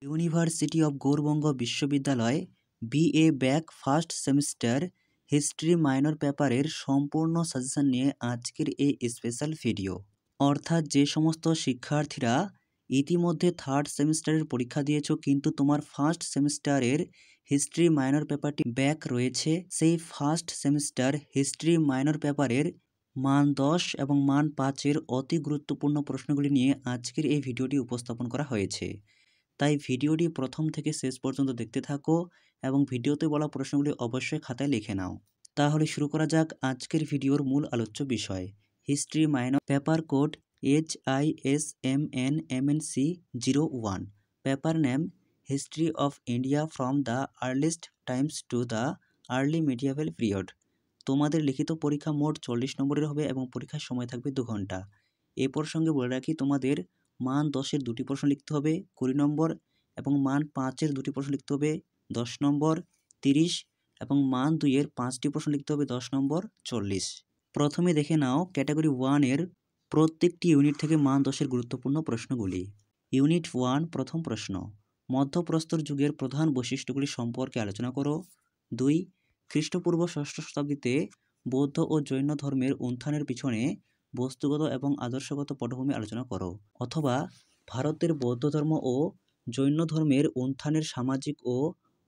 University of Gourbanga বিশ্ববিদ্যালয় BA back first semester history minor পেপারের সম্পূর্ণ সাজেশন নিয়ে আজকের এই স্পেশাল ভিডিও। অর্থাৎ যে সমস্ত শিক্ষার্থীরা ইতিমধ্যে থার্ড সেমিস্টারের পরীক্ষা দিয়েছো কিন্তু তোমার ফার্স্ট সেমিস্টারের হিস্ট্রি মাইনর পেপারটি ব্যাক রয়েছে, সেই ফার্স্ট সেমিস্টার হিস্ট্রি মাইনর পেপারের মান 10 এবং মান 5-এর অতি গুরুত্বপূর্ণ প্রশ্নগুলি নিয়ে আজকের এই ভিডিওটি উপস্থাপন করা হয়েছে। তাই ভিডিওটি প্রথম থেকে শেষ পর্যন্ত দেখতে থাকো এবং ভিডিওতে বলা প্রশ্নগুলি অবশ্যই খাতায় লিখে নাও। তাহলে শুরু করা যাক আজকের ভিডিওর মূল আলোচ্য বিষয়, history minor paper code HISMNMNC01, paper name history of India from the earliest Times to the early medieval period. তোমাদের লিখিত পরীক্ষা মোট 40 নম্বরের হবে এবং পরীক্ষার সময় থাকবে 2 ঘন্টা। এ প্রসঙ্গে বলে রাখি, তোমাদের মান 10-এর 2টি প্রশ্ন লিখতে হবে 20 নম্বর এবং মান 5-এর 2টি প্রশ্ন লিখতে হবে 10 নম্বর 30 এবং মান 2-এর 5টি প্রশ্ন লিখতে হবে 10 নম্বর 40। প্রথমে দেখে নাও ক্যাটাগরি 1-এর প্রত্যেকটি ইউনিট থেকে মান 10-এর গুরুত্বপূর্ণ প্রশ্নগুলি। ইউনিট 1, প্রথম প্রশ্ন, মধ্যপ্রস্তর যুগের প্রধান বৈশিষ্ট্যগুলি সম্পর্কে আলোচনা করো। 2, খ্রিস্টপূর্ব 6ষ্ঠ শতাব্দীতে বৌদ্ধ ও জৈন ধর্মের উত্থানের পিছনে বস্তুগত এবং আদর্শগত পটভূমি আলোচনা করো। অথবা ভারতের বৌদ্ধ ধর্ম ও জৈন ধর্মের উত্থানের সামাজিক ও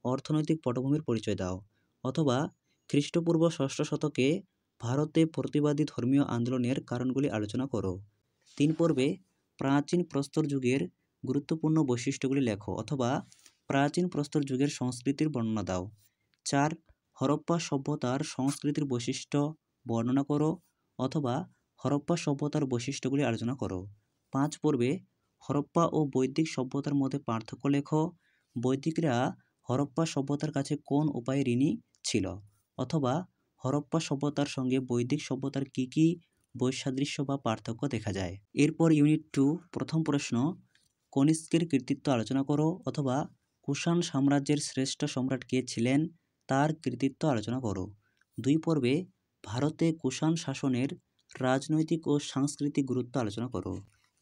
অর্থনৈতিক পটভূমির পরিচয় দাও। অথবা খ্রিস্টপূর্ব 6ষ্ঠ শতকে ভারতে প্রতিবাদী ধর্মীয় আন্দোলনের কারণগুলি আলোচনা করো। 3 পর্বে প্রাচীন প্রস্তর যুগের গুরুত্বপূর্ণ বৈশিষ্ট্যগুলি লেখো অথবা প্রাচীন প্রস্তর যুগের সংস্কৃতির বর্ণনা দাও। 4, হরপ্পা সভ্যতার সংস্কৃতির বৈশিষ্ট্য বর্ণনা করো অথবা হরপ্পা সভ্যতার বৈশিষ্ট্যগুলি আলোচনা করো। 5 পর্বে হরপ্পা ও বৈদিক সভ্যতার মধ্যে পার্থক্য লেখো। বৈদিকরা হরপ্পা সভ্যতার কাছে কোন উপায়ে ঋণী ছিল অথবা হরপ্পা সভ্যতার সঙ্গে বৈদিক সভ্যতার কী কী বৈসাদৃশ্য বা পার্থক্য দেখা যায়। এরপর ইউনিট 2, প্রথম প্রশ্ন, কনিষ্কের কৃতিত্ব আলোচনা করো অথবা কুষাণ সাম্রাজ্যের শ্রেষ্ঠ সম্রাট কে ছিলেন তার কৃতিত্ব আলোচনা করো। 2 পর্বে ভারতে কুষাণ শাসনের রাজনৈতিক ও সাংস্কৃতিক গুরুত্ব আলোচনা করো।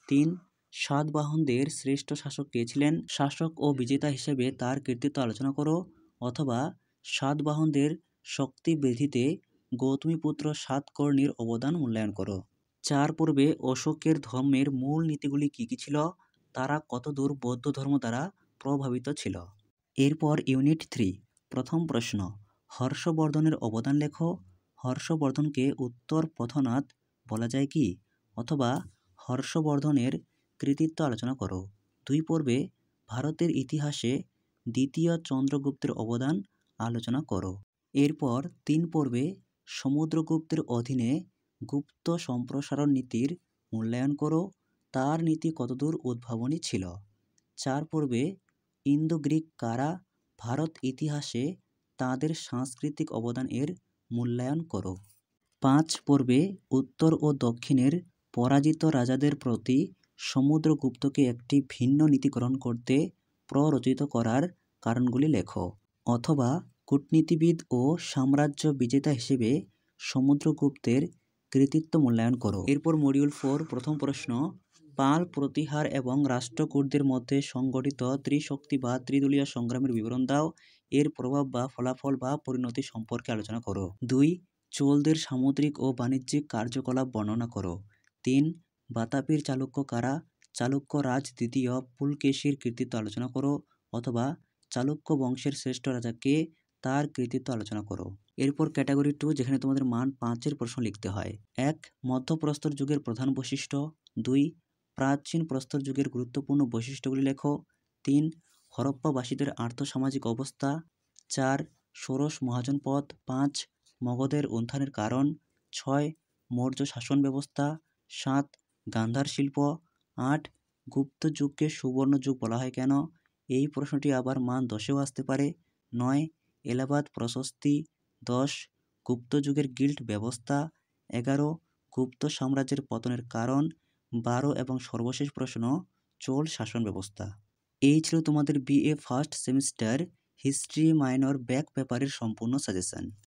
3, সাতবাহনদের শ্রেষ্ঠ শাসক কে ছিলেন, শাসক ও বিজেতা হিসেবে তার কৃতিত্ব আলোচনা করো অথবা সাতবাহনদের শক্তি বৃদ্ধিতে গৌতমীপুত্র সাতকর্ণীর অবদান মূল্যায়ন করো। 4 পর্বে অশোকের ধর্মের মূল নীতিগুলি কী কী ছিল, তারা কতদূর বৌদ্ধ ধর্ম দ্বারা প্রভাবিত ছিল। এরপর ইউনিট 3, প্রথম প্রশ্ন, হর্ষবর্ধনের অবদান লেখো। হর্ষবর্ধনকে উত্তর পথনাথ বলা যায় কি অথবা হর্ষবর্ধনের কৃতিত্ব আলোচনা করো। 2 পর্বে ভারতের ইতিহাসে দ্বিতীয় চন্দ্রগুপ্তের অবদান আলোচনা করো। এরপর 3 পর্বে সমুদ্রগুপ্তের অধীনে গুপ্ত সম্প্রসারণ নীতির মূল্যায়ন করো, তার নীতি কতদূর উদ্ভাবনী ছিল। 4 পর্বে ইন্দো গ্রিক কারা ভারত ইতিহাসে তাঁদের সাংস্কৃতিক অবদান এর মূল্যায়ন করো। 5 পর্বে উত্তর ও দক্ষিণের পরাজিত রাজাদের প্রতি সমুদ্রগুপ্তকে একটি ভিন্ন নীতি গ্রহণ করতে প্ররোচিত করার কারণগুলি লেখো অথবা কূটনীতিবিদ ও সাম্রাজ্য বিজেতা হিসেবে সমুদ্রগুপ্তের কৃতিত্ব মূল্যায়ন করো। এরপর মডিউল 4, প্রথম প্রশ্ন, পাল প্রতিহার এবং রাষ্ট্রকূটদের মধ্যে সংগঠিত ত্রিশক্তি বা ত্রিদলীয় সংগ্রামের বিবরণ দাও, এর প্রভাব বা ফলাফল বা পরিণতি সম্পর্কে আলোচনা করো। 2, চোলদের সামুদ্রিক ও বাণিজ্যিক কার্যকলাপ বর্ণনা করো। 3, বাতাপির চালুক্য কারা, চালুক্য রাজ দ্বিতীয় পুলকেশীর কৃতিত্ব আলোচনা করো অথবা চালুক্য বংশের শ্রেষ্ঠ রাজা কে, তার কৃতিত্ব আলোচনা করো। এরপর ক্যাটাগরি 2, যেখানে তোমাদের মান 5-এর প্রশ্ন লিখতে হয়। 1, মধ্যপ্রস্তর যুগের প্রধান বৈশিষ্ট্য। 2, প্রাচীন প্রস্তর যুগের গুরুত্বপূর্ণ বৈশিষ্ট্যগুলি লেখো। 3, হরপ্পাবাসীদের আর্থসামাজিক অবস্থা। 4, ষোড়শ মহাজনপদ। 5, মগধের উত্থানের কারণ। 6, মৌর্য শাসন ব্যবস্থা। 7, গান্ধার শিল্প। 8, গুপ্ত যুগকে সুবর্ণ যুগ বলা হয় কেন, এই প্রশ্নটি আবার মান 10-এও আসতে পারে। 9, এলাহাবাদ প্রশস্তি। 10, গুপ্ত যুগের গিল্ড ব্যবস্থা। 11, গুপ্ত সাম্রাজ্যের পতনের কারণ। 12 এবং সর্বশেষ প্রশ্ন, চোল শাসন ব্যবস্থা। এই ছিল তোমাদের BA first semester history minor back পেপারের সম্পূর্ণ সাজেশন।